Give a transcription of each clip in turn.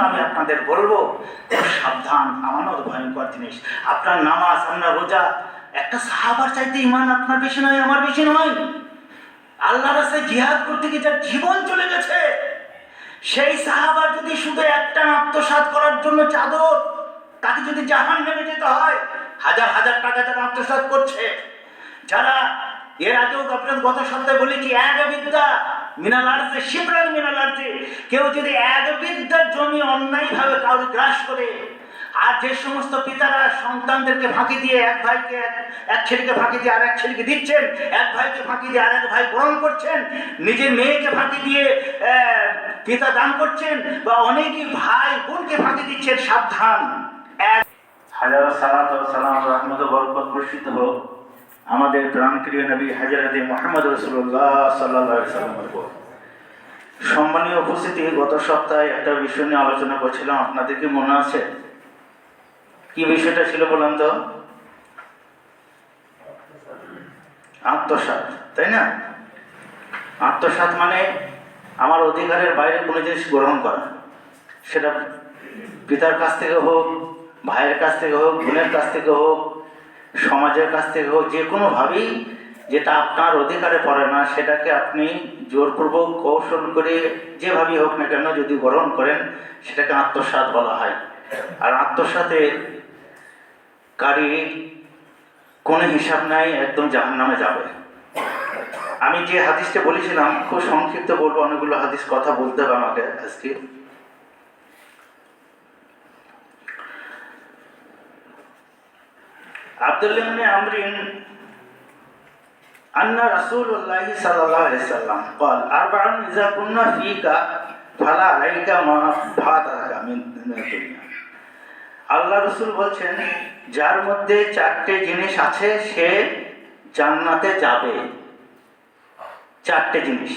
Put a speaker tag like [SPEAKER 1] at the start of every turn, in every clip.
[SPEAKER 1] আমি আপনাদের বলবো, সাবধান, আমানত ভয়ঙ্কর জিনিস। আপনার নামাজ, আপনার রোজা, একটা সাহাবার চাইতে ইমান আপনার বেশি নয়, আমার বেশি নয়। আল্লাহ রাস্তায় জিহাদ করতে গিয়ে যার জীবন চলে গেছে, সেই সাহাবার যদি শুধু একটা আত্মসাৎ করার জন্য চাদর, তাকে যদি জাহান্নামে যেতে হয়, হাজার হাজার টাকা যারা আত্মসাৎ করছে, যারা এর আগেও আপনার গত সপ্তাহে বলেছি, এক বিদ্যা মিনাল আরজে শিবরান মিনাল আরজে, কেউ যদি এক বিদ্যার জমি অন্যায়ভাবে কাউকে গ্রাস করে, আর যে সমস্ত পিতারা সন্তানদেরকে ফাঁকি দিয়ে, এক ভাইকে এক ছেলেকে ফাঁকি দিয়ে আর এক ছেলেকে দিচ্ছেন, এক ভাইকে ফাঁকি দিয়ে আর এক ভাই গ্রহণ করছেন, নিজের মেয়েকে ফাঁকি দিয়ে পিতা দান করছেন, বা অনেকই ভাই বোনকে ফাঁকি দিচ্ছেন, সাবধান। হাজার সালাত ও সালাম রহমত ও বরকত বর্ষিত হোক আমাদের প্রাণপ্রিয় নবী হযরত মুহাম্মদ রাসূলুল্লাহ সাল্লাল্লাহু আলাইহি ওয়াসাল্লামের উপর। সম্মানীয় উপস্থিতি, গত সপ্তাহে একটা বিষয় নিয়ে আলোচনা করছিলাম, আপনাদের কি মনে আছে? কি বিষয়টা ছিল বলুন তো? আত্মসাৎ, তাই না? আত্মসাৎ মানে আমার অধিকারের বাইরে কোনো জিনিস গ্রহণ করা, সেটা পিতার কাছ থেকে হোক, ভাইয়ের কাছ থেকে হোক, বোনের কাছ থেকে হোক, সমাজের কাছ থেকে হোক, যে কোনোভাবেই যেটা আপনার অধিকারে পড়ে না, সেটাকে আপনি জোরপূর্বক কৌশল করে যেভাবেই হোক না কেন যদি গ্রহণ করেন, সেটাকে আত্মসাৎ বলা হয়। আর আত্মসাতের কারী কোনো হিসাব নাই, একদম জাহান্নামে যাবে। আমি যে হাদিসটা বলেছিলাম, খুব সংক্ষিপ্ত বলবো, অনেকগুলো হাদিস কথা বলতে হবে আমাকে আজকে। আব্দুল্লাহ ইবনে আমরিন আন্না রাসূলুল্লাহ সাল্লাল্লাহু আলাইহি ওয়াসাল্লাম قال أربع إذا كنا فيك فلا عليك ما فاتك من الدنيا। আল্লাহ রাসূল বলছেন, যার মধ্যে চারটে জিনিস আছে সে জান্নাতে যাবে। চারটে জিনিস,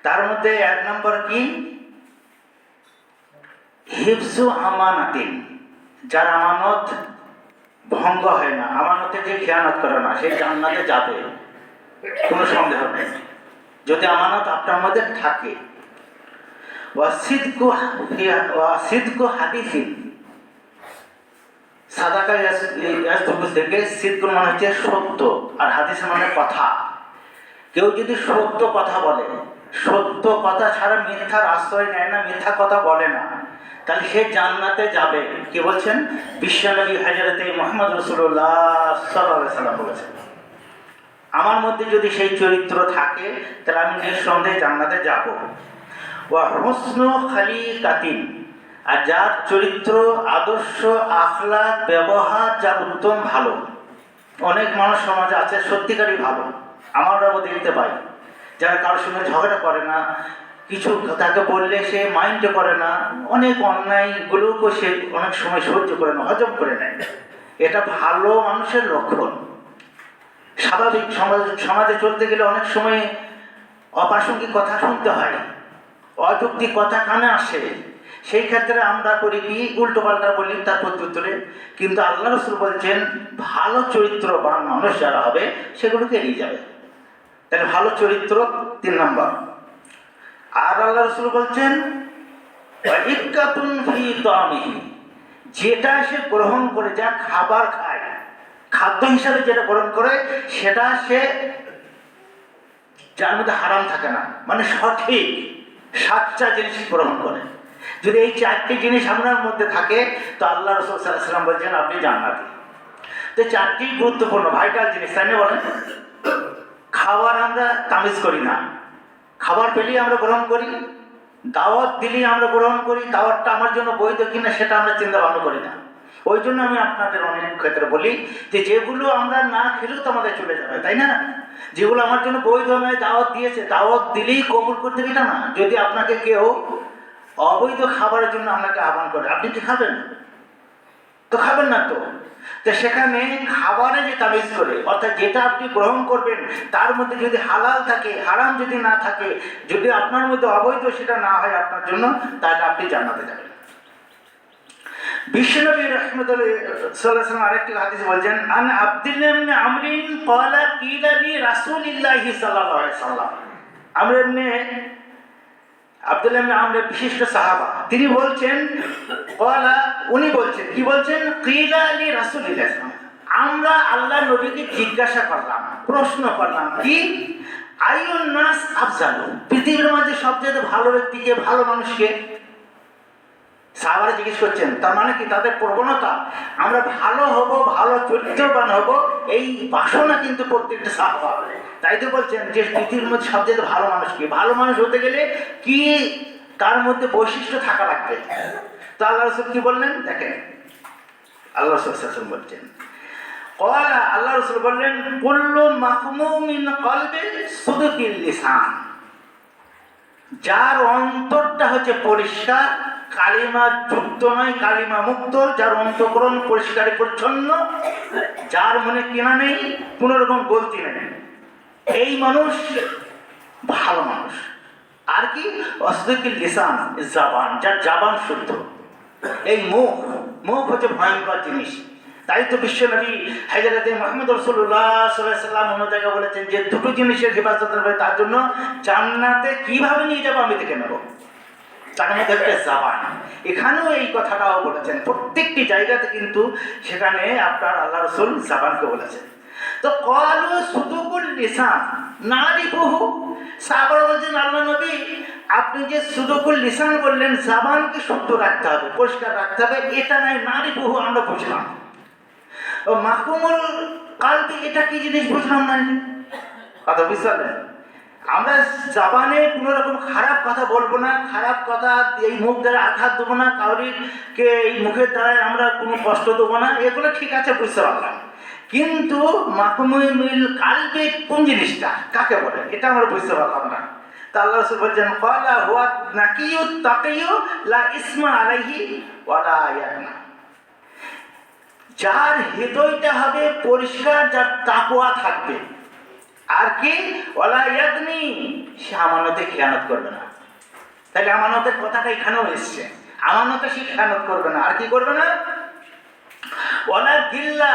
[SPEAKER 1] তার মধ্যে এক নম্বর কি? হিফজু আমানাতিন, যার আমানত ভঙ্গ হয় না, আমানতে যে খেয়ানত করে না, সে জান্নাতে যাবে, কোনো সন্দেহ নেই, যদি আমানত আপনার মধ্যে থাকে। ওয়াসিদকু হাদিসিন, সাদাকা থেকে সিদকুর মানে হচ্ছে সত্য, আর হাদিস মানে কথা। কেউ যদি সত্য কথা বলে, সত্য কথা ছাড়া মিথ্যার আশ্রয় নেয় না, মিথ্যা কথা বলে না, তাহলে সে জান্নাতে যাবে। কি বলছেন? বিশ্বনবী হযরত মুহাম্মদ রাসূলুল্লাহ সাল্লাল্লাহু আলাইহি ওয়াসাল্লাম বলেছেন, আমার মধ্যে যদি সেই চরিত্র থাকে, তাহলে আমি নিঃসন্দেহে জান্নাতে যাব। ওয়া হুসনু খালিকাতিন, আর যার চরিত্র, আদর্শ, আখলাক, ব্যবহার যার উত্তম ভালো। অনেক মানুষ সমাজে আছে সত্যিকারই ভালো, আমরাও দেখতে পাই, যারা কারোর সঙ্গে ঝগড়া করে না, কিছু তাকে বললে সে মাইন্ড করে না, অনেক অন্যায়গুলোকে সে অনেক সময় সহ্য করে না, হজম করে নেয়। এটা ভালো মানুষের লক্ষণ। স্বাভাবিক সমাজে চলতে গেলে অনেক সময় অপ্রাসঙ্গিক কথা শুনতে হয়, অযৌক্তিক কথা কানে আসে, সেই ক্ষেত্রে আমরা করি কি, উল্টো পাল্টা বলি তার প্রত্যুত্তরে। কিন্তু আল্লাহ রাসূল বলছেন, ভালো চরিত্রবান মানুষ যারা হবে সেগুলোকে এড়িয়ে যাবে। তাহলে ভালো চরিত্র 3 নম্বর। আর আল্লাহ রাসূল বলছেন, ইক্কাতুন ফি তামিহি, যেটা সে গ্রহণ করে, যা খাবার খায়, খাদ্য হিসাবে যেটা গ্রহণ করে, সেটা সে যার মধ্যে হারাম থাকে না, মানে সঠিক সাচ্চা জিনিস গ্রহণ করে। যদি এই চারটি জিনিস আপনার মধ্যে থাকে, তো আল্লাহ রাসূল সাল্লাল্লাহু আলাইহি ওয়াসাল্লাম বলছেন আপনি জান্নাতি। তো চারটি গুরুত্বপূর্ণ ভাইটাল জিনিস, তাই না বলেন? খাবার আমরা তামিজ করি না, খাবার পেলেই আমরা গ্রহণ করি, দাওয়াত দিলেই আমরা গ্রহণ করি, দাওয়াতটা আমার জন্য বৈধ কিনা সেটা আমরা চিন্তা ভাবনা করি না। ওই জন্য আমি আপনাদের অনেক ক্ষেত্রে বলি যে যেগুলো আমরা না খেলেও তো আমাদের চলে যাবে, তাই না? যেগুলো আমার জন্য বৈধ নয়, দাওয়াত দিয়েছে, দাওয়াত দিলেই কবুল করতে গেলে না। যদি আপনাকে কেউ অবৈধ খাবারের জন্য আপনাকে আহ্বান করে, আপনি কি খাবেন? তো খাবেন না। তো সেখানে খাবারে যে তামিজ করে, অর্থাৎ যেটা আপনি গ্রহণ করবেন তার মধ্যে যদি হালাল থাকে, হারাম যদি না থাকে, যদি আপনার মধ্যে অবৈধ সেটা না হয় আপনার জন্য, তাহলে আপনি জান্নাতে যাবেন। বিশ্বনবী রাহমাতুল্লাহি সাল্লাল্লাহু আলাইহি ওয়াসাল্লাম আরেকটি হাদিস বলেন, আন আব্দুল্লাহ ইবনে আমরিন ক্বালা কিলা লি রাসূলিল্লাহি সাল্লাল্লাহু আলাইহি ওয়াসাল্লাম। আমর ইবনে আব্দুল্লাহ ইবনে আমর বিশিষ্ট সাহাবা, তিনি বলছেন উনি বলছেন কি বলছেন, কিলা লি রাসূলিল্লাহ, আমরা আল্লাহ নবীকে জিজ্ঞাসা করলাম, প্রশ্ন করলাম কি, আইয়ুন নাস আফজালু, পৃথিবীর মধ্যে সবচেয়ে ভালো ব্যক্তিকে, ভালো মানুষকে। সাহাবারা জিজ্ঞেস করছেন, তার মানে কি তাদের প্রবণতা আমরা ভালো হব, ভালো চরিত্রবান হব, এই বাসনা কিন্তু প্রত্যেকটা সাহাবা। তাই তো বলছেন যে পৃথিবীর মধ্যে সবচেয়ে ভালো মানুষ কি, ভালো মানুষ হতে গেলে কি তার মধ্যে বৈশিষ্ট্য থাকা লাগবে। তো আল্লাহ রাসূল কি বললেন দেখেন, আল্লাহ রাসূল বলছেন, আল্লাহ রাসূল বললেন, কুল্লু মাহমুমিন কলবে সুদুকিল লিসান, যার অন্তরটা হচ্ছে পরিষ্কার, কালিমা যুক্ত নয়, কালিমা মুক্ত, যার অন্তঃকরণ পরিষ্কার পরিচ্ছন্ন, যার মনে কেনা নেই, কোনো রকম গলতি নেই, এই মানুষ ভালো মানুষ। আর কি, অসদুকিল লিসান, জাবান, যার জাবান শুদ্ধ। এই মুখ, মুখ হচ্ছে ভয়ঙ্কর জিনিস। তাই তো বিশ্বনবী হযরতে মুহাম্মদ রাসূলুল্লাহ সাল্লাল্লাহু আলাইহি ওয়াসাল্লাম অন্য জায়গায় বলেছেন যে দুটো জিনিসের হেফাজত করবে, তার জন্য জান্নাতে কিভাবে নিয়ে যাবো আমি দেখে নেব, তার মধ্যে একটা জাবান। এখানেও এই কথাটাও বলেছেন, প্রত্যেকটি জায়গাতে কিন্তু সেখানে আপনার আল্লাহ রাসূল জাবানকে বলেছেন। তো ক্বালু সুদুকুল লিসান নারিফুহু, সাহাবারা বলছেন আল্লাহ নবী আপনি যে সুদুকুল লিসান বললেন, জাবানকে শুদ্ধ রাখতে হবে, পরিষ্কার রাখতে হবে, এটা নাই নারিফুহু আমরা বুঝলাম। ও মাহমুমুল কালবি, এটা কি জিনিস বুঝলাম না, কথা বুঝলেন? আমরা জাবানে কোনো রকম খারাপ কথা বলবো না, খারাপ কথা এই মুখ দ্বারা আঘাত দেবো না, কাউরিকে এই মুখের দ্বারায় আমরা কোনো কষ্ট দেবো না, এগুলো ঠিক আছে বুঝতে পারলাম। কিন্তু মাহমুমুল কালবি কোন জিনিসটা, কাকে বলে, এটা আমরা বুঝতে পারলাম না। তা আল্লাহ রাসূল বলছেন, ক্বালা হুয়া নাকিয়ুত তাকিয়ু লা ইসমা আলাইহি ওয়ালা ইয়াগনা, যার হৃদয়টা হবে পরিষ্কার, যার তাকওয়া থাকবে, আর কি ওয়ালা ইয়াগনি, সে আমানতে খেয়ানত করবে না। তাহলে আমানতের কথাটা এখানেও এসছে, আমানতে সে খেয়ানত করবে না, আর কি করবে না, ওয়ালা গিল্লা,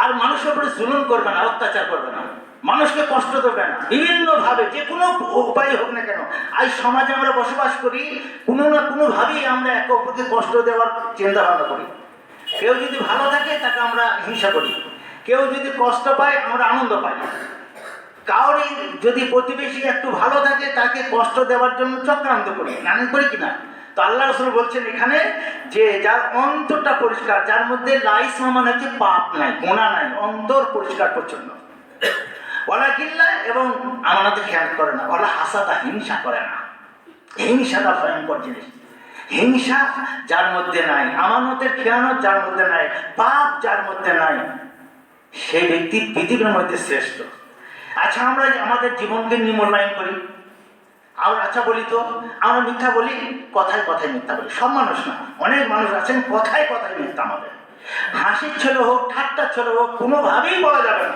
[SPEAKER 1] আর মানুষের উপরে জুলুম করবে না, অত্যাচার করবে না, মানুষকে কষ্ট দেবে না, বিভিন্নভাবে যে কোনো উপায় হোক না কেন। আজ সমাজে আমরা বসবাস করি, কোনো না কোনোভাবেই আমরা একে অপরকে কষ্ট দেওয়ার চিন্তা ভাবনা করি। কেউ যদি ভালো থাকে তাকে আমরা হিংসা করি, কেউ যদি কষ্ট পায় আমরা আনন্দ পাই, কাউরি যদি প্রতিবেশী একটু ভালো থাকে তাকে কষ্ট দেওয়ার জন্য চক্রান্ত করি, নানি করি কিনা। তো আল্লাহ রাসূল বলছেন এখানে যে যার অন্তরটা পরিষ্কার, যার মধ্যে লাইসমা মানে হচ্ছে পাপ নাই, গোনা নাই, অন্তর পরিষ্কার পরিচ্ছন্ন, ওয়ালা গিল্লা, এবং আমানতে খেয়াল করে না, ওয়ালা হাসাদা, হিংসা করে না। হিংসাটা ভয়ঙ্কর জিনিস, হিংসা যার মধ্যে নাই, আমানতের খেয়ানত যার মধ্যে নাই, পাপ যার মধ্যে নাই, সেই ব্যক্তি পৃথিবীর মধ্যে শ্রেষ্ঠ। আচ্ছা, আমরা আমাদের জীবনকে নিয়ে মূল্যায়ন করি, আমরা আচ্ছা বলি তো, আমরা মিথ্যা বলি, কথায় কথায় মিথ্যা বলি, সব মানুষ না, অনেক মানুষ আছেন কথায় কথায় মিথ্যা। আমাদের হাসির ছেলে হোক, ঠাট্টার ছেলে হোক, কোনোভাবেই বলা যাবে না।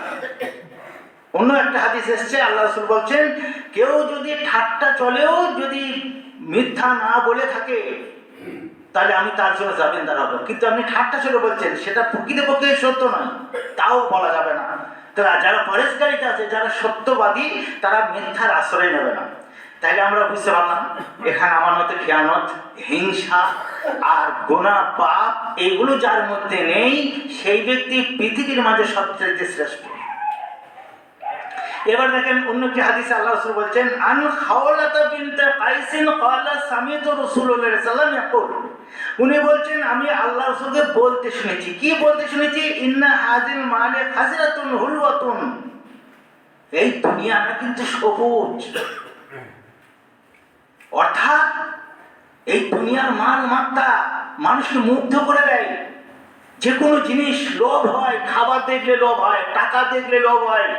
[SPEAKER 1] অন্য একটা হাদিস এসছে, আল্লাহ রাসূল বলছেন কেউ যদি ঠাট্টা চলেও যদি মিথ্যা না বলে থাকে তাহলে আমি তার জন্য জামিনদার হব, কিন্তু আপনি ঠাট্টা চলে বলছেন, সেটা প্রকৃতপক্ষে সত্য নয়, তাও বলা যাবে না। তারা যারা পরেশগারিতে আছে, যারা সত্যবাদী, তারা মিথ্যার আশ্রয় নেবে না। তাইলে আমরা বুঝতে পারলাম এখানে আমানতে খেয়ানত, হিংসা আর গোনা, পাপ, এগুলো যার মধ্যে নেই, সেই ব্যক্তি পৃথিবীর মাঝে সবচেয়ে শ্রেষ্ঠ। এবার দেখেন অন্য কি হাদিসে আল্লাহ রাসূল বলছেন, আন খাওলাতা বিনতে কাইসিন ক্বালা সামিতু রাসূলুল্লাহ সাল্লাল্লাহু আলাইহি ওয়াসাল্লাম ইয়াকুল, উনি বলছেন আমি আল্লাহ রাসূলকে বলতে শুনেছি, কি বলতে শুনেছি, ইন্না হাযিল মালে খাজিরাতুন হুলওয়াতুন, এই দুনিয়াটা কিন্তু সবুজ, অর্থাৎ এই দুনিয়ার মাল মাত্রা মানুষকে মুগ্ধ করে দেয়। যে কোনো জিনিস লোভ হয়, খাবার দেখলে লোভ হয়, টাকা দেখলে লোভ হয়,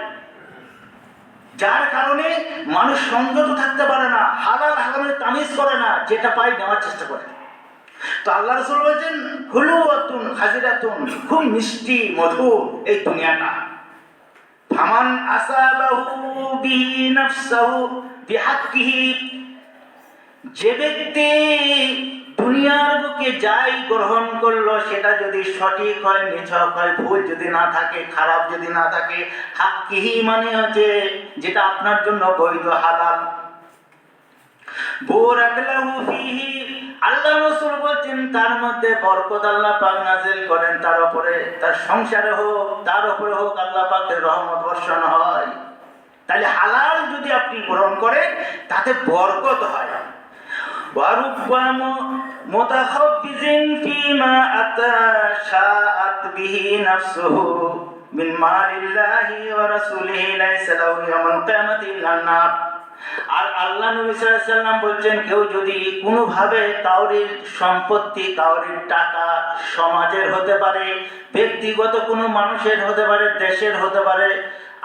[SPEAKER 1] যার কারণে মানুষ সংযত থাকতে পারে না, হালাল হারামের তামিজ করে না, যেটা পায় নেওয়ার চেষ্টা করে। তো আল্লাহ রাসূল বলেছেন হুলুওয়াতুন খাজিরাতুন, খুব মিষ্টি মধুর এই দুনিয়াটা। ফামান আসাবাহু বিহি নাফসাহু বিহাক্কিহি, যে ব্যক্তি দুনিয়ার বুকে যাই গ্রহণ করলো সেটা যদি সঠিক হয়, নিছক হয়, ভুল যদি না থাকে, খারাপ যদি না থাকে, হাক্কিহি মানে হচ্ছে যেটা আপনার জন্য বৈধ, হালাল, বুরাক লাহু ফীহি, আল্লাহ রাসূল বলছেন তার মধ্যে বরকত আল্লাহ পাক নাযিল করেন, তার উপরে, তার সংসারে হোক, তার উপরে হোক, আল্লাহ পাকের রহমত বর্ষণ হয়। তাহলে হালাল যদি আপনি গ্রহণ করেন তাতে বরকত হয়। ওয়ারুব্বা মুতাখাব্বিজিন ফীমা আতাশাআত বিহি নাফসুহু মিন মালিল্লাহি ওয়া রাসূলিহি লাইসা লাহু ইয়াউমাল কিয়ামাতি ইল্লান নার। আর আল্লাহ নবী সাল্লাল্লাহু আলাইহি ওয়াসাল্লাম বলছেন, কেউ যদি কোনোভাবে কাউরির সম্পত্তি, কাউরির টাকা, সমাজের হতে পারে, ব্যক্তিগত কোনো মানুষের হতে পারে, দেশের হতে পারে,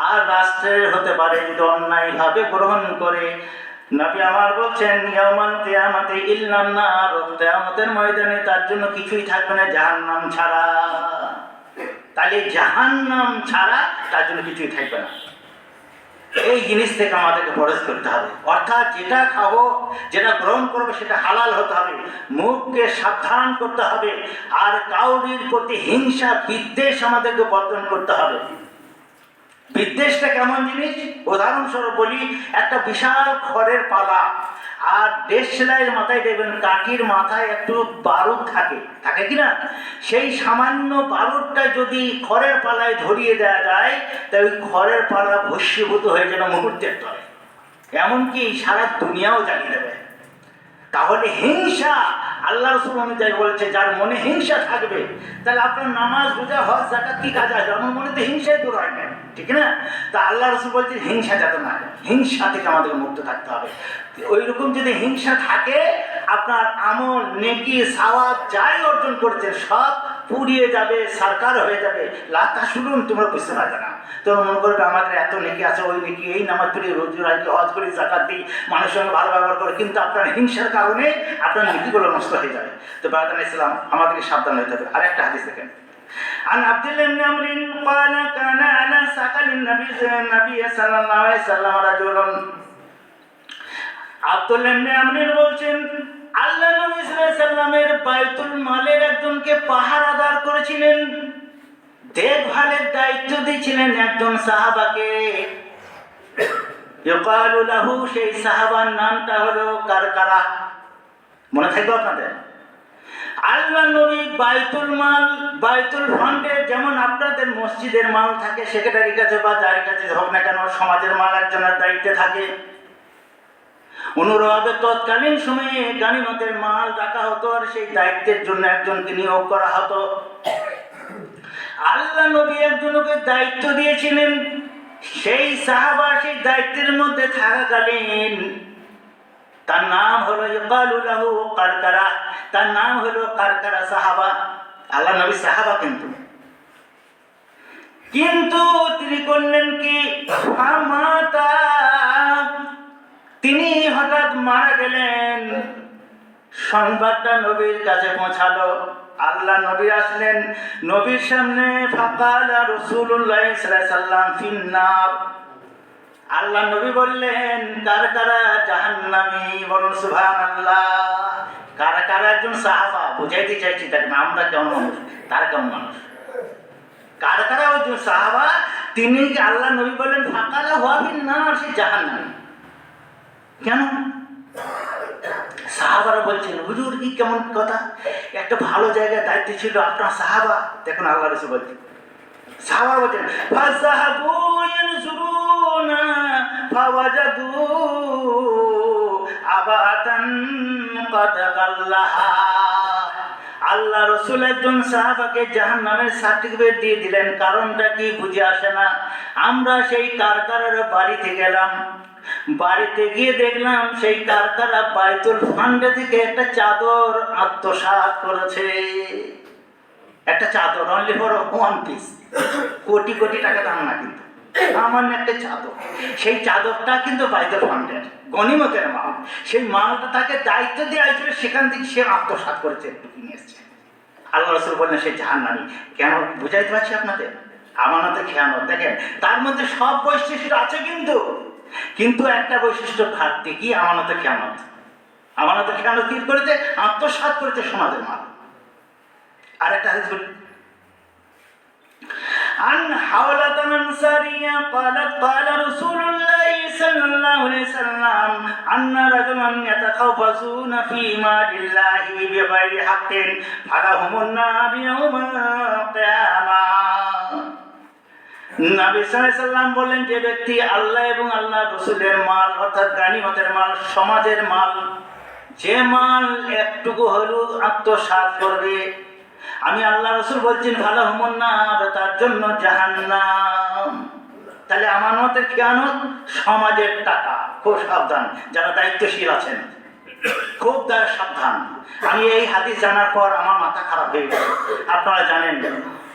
[SPEAKER 1] আর রাষ্ট্রের হতে পারে, যদি অন্যায়ভাবে গ্রহণ করে, নবী আমার বলছেন ইয়াউমাল কিয়ামাতি ইল্লান নার, কিয়ামতের ময়দানে তার জন্য কিছুই থাকবে না জাহান্নাম ছাড়া। তাহলে জাহান্নাম ছাড়া তার জন্য কিছুই থাকবে না। এই জিনিস থেকে আমাদেরকে পরহেজ করতে হবে। অর্থাৎ যেটা খাবো, যেটা গ্রহণ করবো সেটা হালাল হতে হবে, মুখকে সাবধান করতে হবে, আর কাউরির প্রতি হিংসা বিদ্বেষ আমাদেরকে বর্জন করতে হবে। বিদ্বেষটা কেমন জিনিস? উদাহরণস্বরূপ বলি, একটা বিশাল খড়ের পালা, আর দেশলাইয়ের মাথায় দেখবেন কাঠির মাথায় একটু বারুদ থাকে, থাকে কিনা? সেই সামান্য বারুদটা যদি খড়ের পালায় ধরিয়ে দেওয়া যায়, তাই ওই খড়ের পালা ভস্মীভূত হয়ে যাবে মুহূর্তের তরে, এমনকি সারা দুনিয়াও জ্বালিয়ে দেবে। তাহলে হিংসা, আল্লাহ রাসূল অনুযায়ী বলেছে, যার মনে হিংসা থাকবে, তাহলে আপনার নামাজ, রোজা, হজ, যাকাত কি কাজ আসবে? আমার মনে তো হিংসাই দূর হয় না, ঠিক না? তা আল্লাহ রাসূল বলছেন হিংসা যাতে না হয়, হিংসা থেকে আমাদের মুক্ত থাকতে হবে। ওই রকম যদি হিংসা থাকে, আপনার আমল, নেকি, সওয়াব যাই অর্জন করছেন সব পুড়িয়ে যাবে, সারকার হয়ে যাবে। লাতা শুনুন, তোমরা বুঝতে পারবে না। তোমরা মনে করবে আমাদের এত নেকি আছে, ওই নেকি, এই নামাজ পড়ি, রোজা রাখি, হজ করি, যাকাত দিই, মানুষের সঙ্গে ভালো ব্যবহার করে, কিন্তু আপনার হিংসার কারণে আপনার নেকিগুলো নষ্ট হয়ে যাবে। তো বারাকাতুহু ইসলাম আমাদেরকে সাবধান হতে হবে। আরেকটা হাদিস দেখেন, عن عبد الله بن عمرو قال كان على ساقل النبي صلى الله عليه وسلم رجل। আব্দুল্লাহ ইবনে আমর বলছেন, আল্লাহ নবী সাল্লাল্লাহু আলাইহি সাল্লামের বাইতুল মালের একজনকে পাহারাদার করেছিলেন, দেখভালের দায়িত্ব দিয়েছিলেন একজন সাহাবাকে। ইউকালু লাহু, সেই সাহাবার নামটা হলো কারকারা। মনে থাকবে আপনাদের? আল্লাহ নবী বাইতুল মাল, বাইতুল ফান্ডে, যেমন আপনাদের মসজিদের মাল থাকে সেক্রেটারির কাছে বা যার কাছে হোক না কেন, সমাজের মাল একজনের দায়িত্বে থাকে। অনুরূপভাবে তৎকালীন সময়ে গানিমতের মাল রাখা হতো, আর সেই দায়িত্বের জন্য একজনকে নিয়োগ করা হতো। আল্লাহ নবী একজনকে দায়িত্ব দিয়েছিলেন, সেই সাহাবা সেই দায়িত্বের মধ্যে থাকাকালীন তার নাম হলো ইউকালু লাহু কারকারা, তার নাম হলো কারকারা সাহাবা। আল্লাহ নবী সাহাবা, কিন্তু তিনি করলেন কি, তিনি হঠাৎ মারা গেলেন। সংবাদটা নবীর কাছে পৌঁছালো। আল্লাহ নবী আসলেন, নবীর সামনে ফাকালা রাসূলুল্লাহ সাল্লাল্লাহু আলাইহি ওয়াসাল্লাম ফিন্নার। আল্লাহ নবী বললেন, কারকারা জাহান্নামী। বলুন সুবহানাল্লাহ। কারকারা একজন সাহাবা, বুঝাইতে চাইছি তাকে, আমরা কেমন মানুষ, তারা কেমন মানুষ। কারকারা একজন সাহাবা, তিনি আল্লাহ নবী বললেন ফাকালা হুয়া ফিন্নার, সে জাহান্নামী। কেন? সাহাবারা বলছেন, হুজুর কি কেমন কথা, একটা ভালো জায়গায় দায়িত্ব ছিল আপনার সাহাবা। দেখুন আল্লাহ রাসূল বলছেন, সাহাবারা বলছেন ফাযাহাবু ইয়ানজুরুনা ফাওয়াজাদু আবাতান ক্বাদ গাল্লাহা। আল্লাহ রাসূল একজন সাহাবাকে জাহান্নামের সার্টিফিকেট দিয়ে দিলেন। কারণটা কি বুঝে আসে না। আমরা সেই কারকারার বাড়িতে গেলাম, বাড়িতে গিয়ে দেখলাম সেই কারকারা বাইতুল ফান্ডে থেকে একটা চাদর আত্মসাৎ করেছে। একটা চাদর, only for one piece, crore crore টাকা দাম না, কিন্তু সামান্য একটা চাদর। সেই চাদরটা কিন্তু বাইতুল ফান্ডের গনিমতের মাল। সেই মালটা তাকে দায়িত্ব দেওয়া হয়েছিল, সেখান থেকে সে আত্মসাৎ করেছে, নিয়ে এসছে। আল্লাহ রাসূল বললেন সে জাহান্নামী। কেন? বুঝাইতে পারছি আপনাদের। আমানতের খেয়ানত, দেখেন তার মধ্যে সব বৈশিষ্ট্য আছে, কিন্তু একটা বৈশিষ্ট্য ঘাটতি। কি? আমানতের খেয়ানত। আমানতের খেয়ানত কি করেছে? আত্মসাৎ করেছে সমাজের মাল। আর একটা হাদিস বলি, عن حولة الأنصارية قالت قال رسول الله صلى الله عليه وسلم أن رجلا يتخوفون في مال الله بغير حق فلهم النار يوم القيامة. নবী সাল্লাল্লাহু আলাইহি সাল্লাম বললেন, যে ব্যক্তি আল্লাহ এবং আল্লাহ রাসূলের মাল অর্থাৎ গানিমতের মাল, সমাজের মাল, যে মাল একটুকু হলেও আত্মসাৎ করবে, আমি আল্লাহ রাসূল বলছেন ফালাহুমুন নার, তার জন্য জাহান্নাম। তাহলে আমানতের খেয়ানত, সমাজের টাকা, খুব সাবধান যারা দায়িত্বশীল আছেন, খুব সাবধান। আমি এই হাদিস জানার পর আমার মাথা খারাপ হয়ে গেল। আপনারা জানেন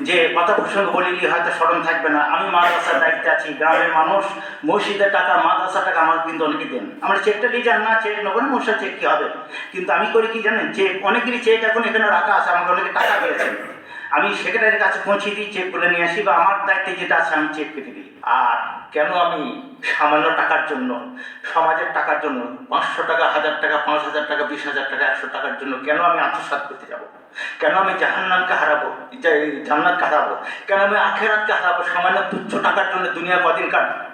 [SPEAKER 1] যে কথা প্রসঙ্গ বলিনি হয়তো স্মরণ থাকবে না, আমি মাদ্রাসার দায়িত্বে আছি। গ্রামের মানুষ মসজিদের টাকা, মাদ্রাসার টাকা আমাকে কিন্তু অনেকে দেন। আমরা চেকটা নিয়ে যান না, চেক নেবো না, মশার চেক কী হবে, কিন্তু আমি করি কি জানেন, চেক অনেকেরই চেক এখন এখানে রাখা আছে, আমাকে অনেকে টাকা দিয়েছেন, আমি সেক্রেটারির কাছে পৌঁছে দিই, চেক করে নিয়ে আসি, বা আমার দায়িত্বে যেটা আছে আমি চেক কেটে দিই। আর কেন আমি সামান্য টাকার জন্য, সমাজের টাকার জন্য, 500 টাকা, 1000 টাকা, 5000 টাকা, 20,000 টাকা, 100 টাকার জন্য কেন আমি আত্মসাৎ করতে যাব? কেন আমি জাহান্নামকে হারাবো, জান্নাতকে হারাবো? কেন আমি আখিরাতকে হারাবো সামান্য তুচ্ছ টাকার জন্য? দুনিয়া কদিন কাটবে?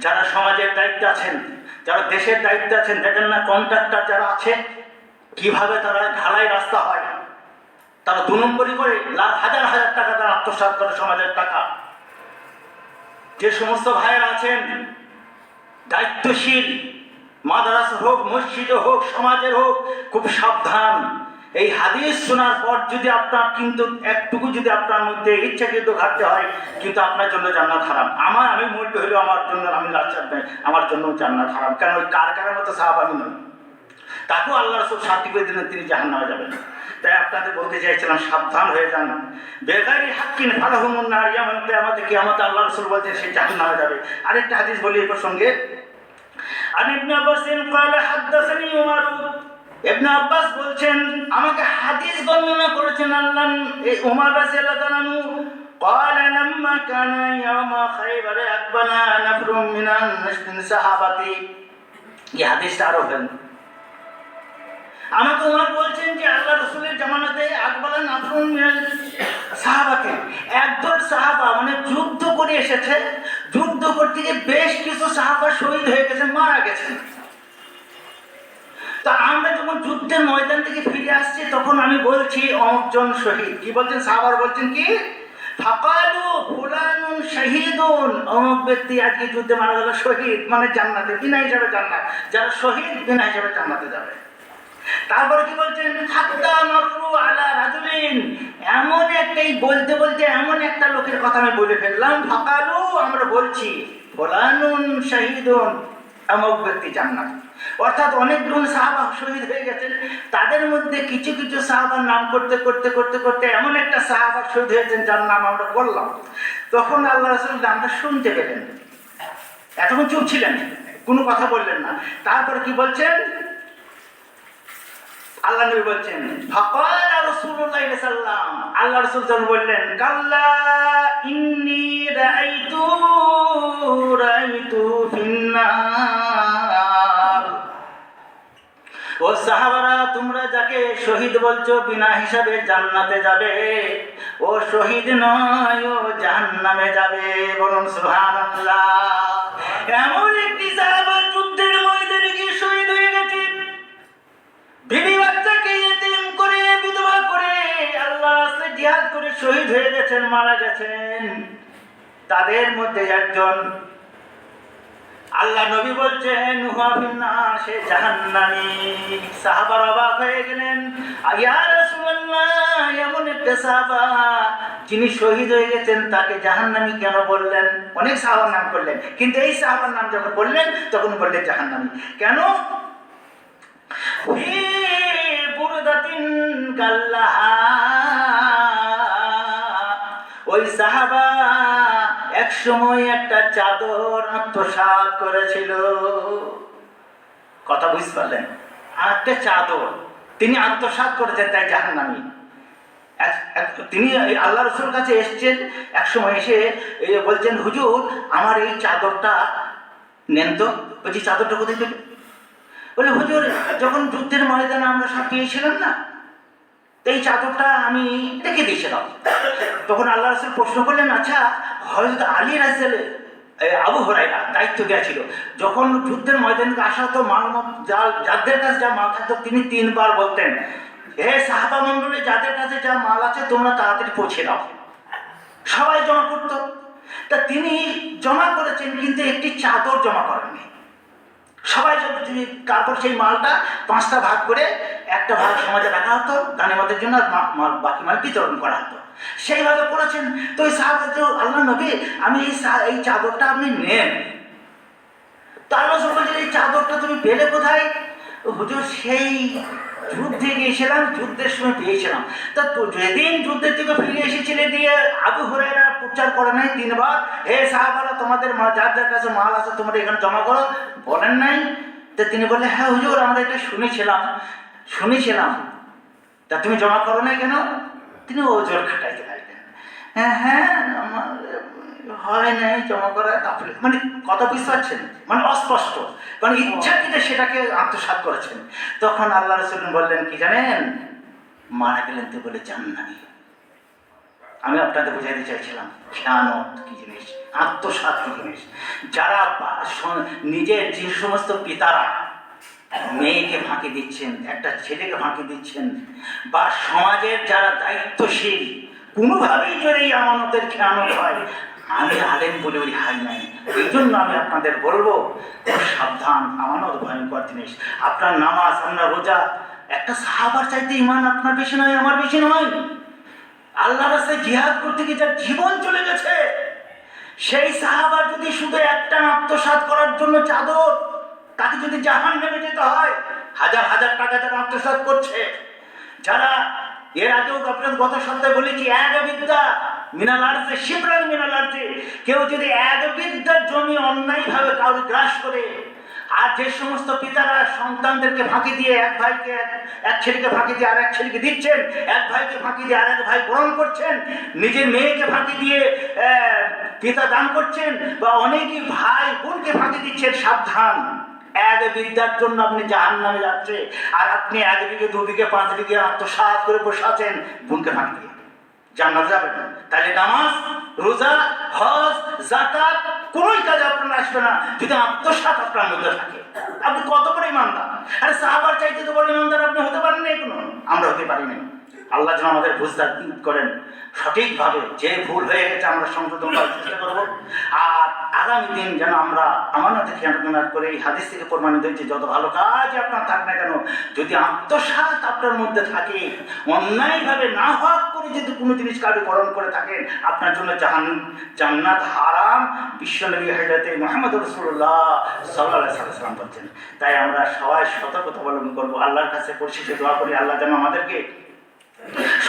[SPEAKER 1] যারা সমাজের দায়িত্বে আছেন, যারা দেশের দায়িত্বে আছেন, দেখেন না কন্ট্রাক্টর যারা আছে কিভাবে তারা ঢালাই রাস্তা হয়, তারা 2 নম্বরই করে হাজার হাজার টাকা তারা আত্মসাৎ করে সমাজের টাকা। যে সমস্ত ভাইয়েরা আছেন দায়িত্বশীল, মাদ্রাসা হোক, মসজিদে হোক, সমাজের হোক, খুব সাবধান। এই হাদিস শোনার পর যদি আপনার কিন্তু একটুকু যদি আপনার মধ্যে ইচ্ছাকৃত ঘাটতে হয়, কিন্তু আপনার জন্য জান্নাত হারাম। আমি মরতে হইলেও আমার জন্য, আমি লাচার নয়, আমার জন্য জান্নাত হারাম। কেন ওই কারখানার মতো সাহাবা আমি নই, তাকেও আল্লাহ রাসূল শাস্তি করে দিলেন, তিনি জাহান্নামে যাবেন। তাই আপনাদের বলতে চাইছিলাম সাবধান হয়ে যান। বেগাইরি হাক্কিন ফালাহুমুন নার ইয়াউমাল কিয়ামাতি, কিয়ামতে আল্লাহ রাসূল বলছেন সে জাহান্নামে যাবে। আরেকটা হাদিস বলি এই প্রসঙ্গে। আন ইবনে আব্বাস قال حدثني عمر, ইবনে আব্বাস বলছেন আমাকে হাদিস বর্ণনা করেছেন আল্লাহ উমর রাদিয়াল্লাহু আনহু। قال لما كان يوم خيبر أقبل نفر من صحابتي, এই হাদিসটা আরো ফেলেন। আমাকে ওমর বলছেন যে আল্লাহ রাসূলের জামানাতে আকবালা নাফরুন মিনাল সাহাবাকে, একদল সাহাবা মানে যুদ্ধ করে এসেছে, যুদ্ধ করতে গিয়ে বেশ কিছু সাহাবা শহীদ হয়ে গেছে, মারা গেছেন। তা আমরা যখন যুদ্ধের ময়দান থেকে ফিরে আসছি তখন আমি বলছি অমুকজন শহীদ। কি বলছেন সাহাবারা? বলছেন কি ফাকালু ফুলানুন শাহীদুন, অমুক ব্যক্তি আজকে যুদ্ধে মারা গেল, শহীদ মানে জান্নাতে, বিনা হিসাবে জান্নাত, যারা শহীদ বিনা হিসাবে জান্নাতে যাবে। তারপরে কি বলছেন হাত্তা মাররু আলা রাজুলিন, এমন একটাই বলতে বলতে এমন একটা লোকের কথা আমি বলে ফেললাম, ফাকালু আমরা বলছি ফুলানুন শাহীদুন, অমুক ব্যক্তি জান্নাত। অর্থাৎ অনেকগুলো সাহাবা শহীদ হয়ে গেছেন, তাদের মধ্যে কিছু কিছু সাহাবার নাম করতে করতে করতে করতে এমন একটা সাহাবা শহীদ হয়েছেন যার নাম আমরা বললাম। তখন আল্লাহ রাসূল নামটা শুনতে পেলেন, এতক্ষণ চুপ ছিলেন, কোনো কথা বললেন না। তারপর কি বলছেন আল্লাহ নবী বলছেন ফাকালা রাসূলুল্লাহ সাল্লাল্লাহু আলাইহি ওয়াসাল্লাম, আল্লাহ রাসূল যখন বললেন কাল্লা ইন্নী রাআইতু ফিন্নার, ও সাহাবারা তোমরা যাকে শহীদ বলছো বিনা হিসাবে জান্নাতে যাবে, ও শহীদ নয়, ও জাহান্নামে যাবে। বলুন সুবহানাল্লাহ। এমন একটি সাহাবা যুদ্ধের ময়দানে গিয়ে শহীদ হয়ে গেছে, বিবি বাচ্চাকে ইতিম করে, বিধবা করে আল্লাহর রাস্তায় জিহাদ করে শহীদ হয়ে গেছেন, মারা গেছেন। তাদের মধ্যে একজন আল্লাহ নবী বলছেন হুয়া ফিন্নার, সে জাহান্নামী। সাহাবারা অবাক হয়ে গেলেন, ইয়া রাসূলুল্লাহ, এমন একটা সাহাবা যিনি শহীদ হয়ে গেছেন তাকে জাহান্নামী কেন বললেন? অনেক সাহাবার নাম করলেন, কিন্তু এই সাহাবার নাম যখন বললেন তখন বললেন জাহান্নামী। কেন? ফি বুরদাতিন কাল্লাহা, ওই সাহাবা এক সময় একটা চাদর আত্মসাৎ করেছিল। কথা বুঝতে পারলেন? একটা চাদর তিনি আত্মসাৎ করেছেন, তাই জাহান্নামী। তিনি আল্লাহ রাসূলের কাছে এসেছেন, এক সময় এসে বলছেন হুজুর আমার এই চাদরটা নেন তো। বলছি চাদরটা কোথায় পেলেন? বলে হুজুর যখন যুদ্ধের ময়দানে আমরা সব পেয়েছিলাম না, তো এই চাদরটা আমি রেখে দিয়েছিলাম। তখন আল্লাহ রাসূল প্রশ্ন করলেন, আচ্ছা হযরত আলী রাদিয়াল্লাহু আবু হুরায়রা দায়িত্ব দেওয়া ছিল, যখন যুদ্ধের ময়দানে আসা হতো মাল যাদের কাছে যা মাল থাকতো তিনি 3 বার বলতেন, হে সাহাবা মণ্ডলী, যাদের কাছে যা মাল আছে তোমরা তাড়াতাড়ি পৌঁছে দাও। সবাই জমা করতো। তা তিনি জমা করেছেন কিন্তু একটি চাদর জমা করেননি। সবাই তারপর সেই মালটা 5টা ভাগ করে একটা ভাগ সমাজে রাখা হতো গানিমতের জন্য, আর বাকি মাল বিতরণ করা হতো। সেইভাবে করেছেন। তো ওই সাহাবা তো, আল্লাহ নবী আমি এই চাদরটা আপনি নেন। তো আল্লাহ বলছেন, এই চাদরটা তুমি পেলে কোথায়? হুজুর সেই যুদ্ধে গিয়েছিলাম, যুদ্ধের সময় পেয়েছিলাম। তা যেদিন যুদ্ধের থেকে ফিরে এসেছিলে দিয়ে আবু হুরায়রা প্রচার করে নাই 3 বার, হে সাহাবারা তোমাদের যার যার কাছে মাল আছে তোমরা এখানে জমা করো, বলেন নাই? তা তিনি বললেন, হ্যাঁ হুজুর আমরা এটা শুনেছিলাম। তা তুমি জমা করো নাই কেন? তিনি ওজোর খাটাইতে লাগলেন, হ্যাঁ আমার হয় নাই জমা করা। মানে কথা বুঝতে পারছেন, মানে অস্পষ্ট, মানে ইচ্ছাকৃত সেটাকে আত্মসাৎ করেছেন। তখন আল্লাহ রাসূল বললেন কি জানেন, মারা গেলেন তো বলে জান না। আমি আপনাদের বুঝাইতে চাইছিলাম খেয়ানত কি জিনিস, আত্মসাৎ কি জিনিস। যারা নিজের যে সমস্ত পিতারা মেয়েকে ফাঁকি দিচ্ছেন, একটা ছেলেকে ফাঁকি দিচ্ছেন, বা সমাজের যারা দায়িত্বশীল, কোনোভাবেই যদি এই আমানতের খেয়ানত হয়, আমি আলেম বলে ওই হাই নাই। এই জন্য আমি আপনাদের বলবো, সাবধান, আমানত ভয়ঙ্কর জিনিস। আপনার নামাজ, আপনার রোজা, একটা সাহাবার চাইতে ইমান আপনার বেশি নয়, আমার বেশি নয়। আল্লাহ রাস্তায় জিহাদ করতে গিয়ে যার জীবন চলে গেছে, সেই সাহাবার যদি শুধু একটা আত্মসাৎ করার জন্য চাদর, তাকে যদি জাহান্নামে যেতে হয়, হাজার হাজার টাকা যারা আত্মসাৎ করছে, যারা এর আগেও আপনার গত সপ্তাহে বলেছি, এক বিদ্যা মিনাল আরজে শিবরান মিনাল আরজে, কেউ যদি এক বিদ্যার জমি অন্যায়ভাবে কাউকে গ্রাস করে, আর যে সমস্ত পিতারা সন্তানদেরকে ফাঁকি দিয়ে এক ছেলেকে ফাঁকি দিয়ে আরেক ছেলেকে দিচ্ছেন, এক ভাইকে ফাঁকি দিয়ে আরেক ভাই গ্রহণ করছেন, নিজের মেয়েকে ফাঁকি দিয়ে পিতা দান করছেন, বা অনেকেই ভাই বোনকে ফাঁকি দিচ্ছেন, সাবধান। এক বিদ্যার জন্য আপনি জাহান্নামে যাচ্ছে, আর আপনি 1 বিঘে 2 বিঘে 5 বিঘে আত্মসাৎ করে বসে আছেন বোনকে ফাঁকি দিয়ে, জান্নাতে যাবেন না। তাহলে নামাজ, রোজা, হজ, যাকাত কোনোই কাজে আপনার আসবে না যদি আত্মসাৎ আপনার মধ্যে থাকে। আপনি কত বড় ইমানদার! আরে সাহাবার চাইতে তো বড় ইমানদার আপনি হতে পারেন না, কোনো আমরা হতে পারি না। আল্লাহ যেন আমাদের বুঝতে করেন সঠিকভাবে, যে ভুল হয়ে গেছে আমরা সংশোধন করার চেষ্টা করব। আর আগামী দিন যেন আমরা আমানতে খেয়ানত করে, এই হাদিস থেকে প্রমাণিত হয়েছে, যত ভালো কাজ আপনার থাক না কেন, যদি আত্মসাৎ আপনার মধ্যে থাকে, অন্যায়ভাবে না হক করে যদি কোনো জিনিস কাউকে পালন করে থাকেন, আপনার জন্য জান্নাত হারাম। বিশ্বনবী হযরত মুহাম্মদ রাসূলুল্লাহ সাল্লাল্লাহু আলাইহি ওয়াসাল্লাম বলেছেন। তাই আমরা সবাই সতর্কতা অবলম্বন করবো। আল্লাহর কাছে পরিশেষে দোয়া করি, আল্লাহ যেন আমাদেরকে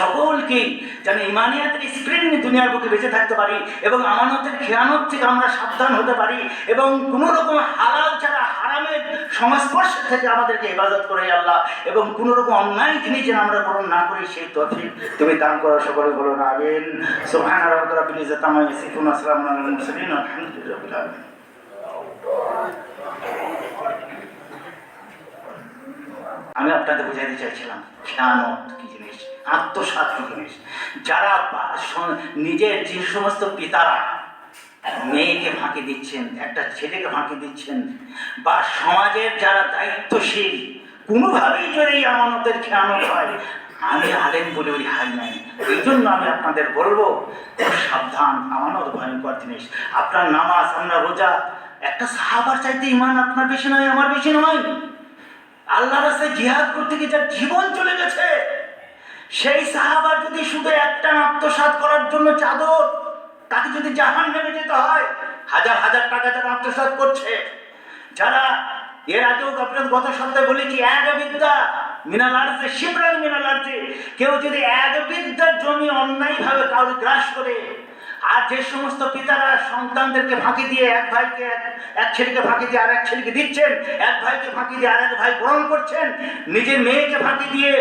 [SPEAKER 1] সকলকে যেন ইমানিয়াতের স্প্রিং নিয়ে দুনিয়ার বুকে বেঁচে থাকতে পারি, এবং আমানতের খেয়ানত থেকে আমরা সাবধান হতে পারি, এবং কোনো রকম হালাল ছাড়া হারামের সংস্পর্শ থেকে আমাদেরকে হেফাজত করে আল্লাহ, এবং কোনো রকম অন্যায় জিনিস যেন আমরা গ্রহণ না করি, সেই তৌফিক তুমি দান করো। সকলে বলুন আমিন। সুবহান রাব্বিকা রাব্বিল ইজ্জাতি আম্মা ইয়াসিফুন ওয়া সালামুন আলাল মুরসালিন আলহামদুলিল্লাহি রাব্বিল আলামিন। আমি আপনাদের বুঝাইতে চাইছিলাম খেয়ানত কি জিনিস, আত্মসাৎ কি জিনিস। যারা নিজের যে সমস্ত পিতারা মেয়েকে ফাঁকি দিচ্ছেন, একটা ছেলেকে ফাঁকি দিচ্ছেন, বা সমাজের যারা দায়িত্বশীল, কোনোভাবেই যদি এই আমানতের খেয়ানত হয়, আমি আলেম বলে ওই হাই নাই। এই জন্য আমি আপনাদের বলবো, সাবধান, আমানত ভয়ঙ্কর জিনিস। আপনার নামাজ, আপনার রোজা, একটা সাহাবার চাইতে ইমান আপনার বেশি নয়, আমার বেশি নয়। আল্লাহ রাস্তায় জিহাদ করতে গিয়ে যার জীবন চলে গেছে, সেই সাহাবার যদি শুধু একটা আত্মসাৎ করার জন্য চাদর, তাকে যদি জাহান্নামে যেতে হয়, হাজার হাজার টাকা যারা আত্মসাৎ করছে, যারা এর আগেও আপনার গত সপ্তাহে বলেছি, এক বিদ্যা মিনাল আরজে শিবরান মিনাল আরজে, কেউ যদি 1 বিদ্যার জমি অন্যায়ভাবে কাউকে গ্রাস করে, আর যে সমস্ত পিতারা সন্তানদেরকে ফাঁকি দিয়ে এক ছেলেকে ফাঁকি দিয়ে আরেক ছেলেকে দিচ্ছেন, এক ভাইকে ফাঁকি দিয়ে আরেক ভাই গ্রহণ করছেন, নিজের মেয়েকে ফাঁকি দিয়ে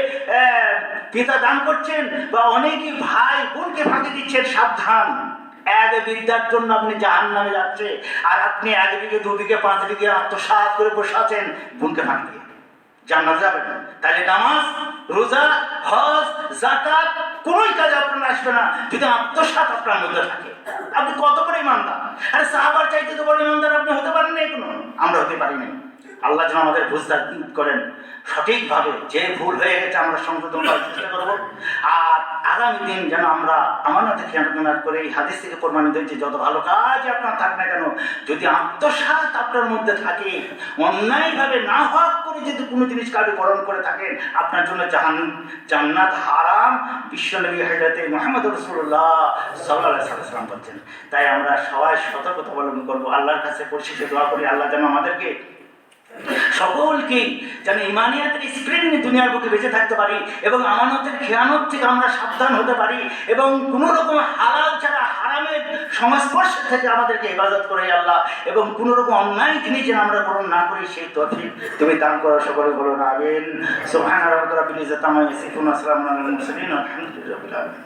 [SPEAKER 1] পিতা দান করছেন, বা অনেকেই ভাই বোনকে ফাঁকি দিচ্ছেন, সাবধান। 1 বিদ্যার জন্য আপনি জাহান্নামে যাচ্ছে, আর আপনি 1 বিঘে 2 বিঘে 5 বিঘে আত্মসাৎ করে বসে আছেন বোনকে ফাঁকি দিয়ে, জান্নাত যাবেন। তাহলে নামাজ, রোজা, হজ, যাকাত কোনোই কাজে আপনার আসবে না যদি আত্মসাৎ আপনার মধ্যে থাকে। আপনি কত বড় ইমানদার! আরে সাহাবার চাইতে তো বড় ইমানদার আপনি হতে পারেন না, কোনো আমরা হতে পারি না। আল্লাহ যেন আমাদের বুঝদার করেন সঠিকভাবে, যে ভুল হয়ে গেছে আমরা সংশোধন করার চেষ্টা করবো। আর আগামী দিন যেন আমরা আমানতে খেয়াল করে এই হাদিস থেকে প্রমাণিত হয়েছে যত ভালো কাজ আপনার থাক না কেন, যদি আত্মসাৎ আপনার মধ্যে থাকে, অন্যায়ভাবে না হক করে যদি কোনো জিনিস কার্যকরণ করে থাকেন, আপনার জন্য জান্নাত হারাম। বিশ্বনবী হযরতে মুহাম্মদ রাসূলুল্লাহ সাল্লাল্লাহু আলাইহি ওয়াসাল্লাম বলছেন। তাই আমরা সবাই সতর্কতা অবলম্বন করবো। আল্লাহর কাছে পরিশেষে দোয়া করি আল্লাহ যেন আমাদেরকে সকলকে যেন ইমানিয়াতের স্প্রিং নিয়ে দুনিয়ার বুকে বেঁচে থাকতে পারি এবং আমানতের খেয়ানত থেকে আমরা সাবধান হতে পারি এবং কোনো রকম হালাল ছাড়া হারামের সংস্পর্শ থেকে আমাদেরকে হেফাজত করে আল্লাহ, এবং কোনো রকম অন্যায় জিনিস যেন আমরা গ্রহণ না করি সেই তৌফিক তুমি দান করো। সকলে বলো না আমিন। সুবহান রাব্বিকা রাব্বিল ইজ্জাতি আম্মা ইয়াসিফুন ওয়া সালামুন আলাল মুরসালিন ওয়া আলহামদুলিল্লাহি রাব্বিল আলামিন।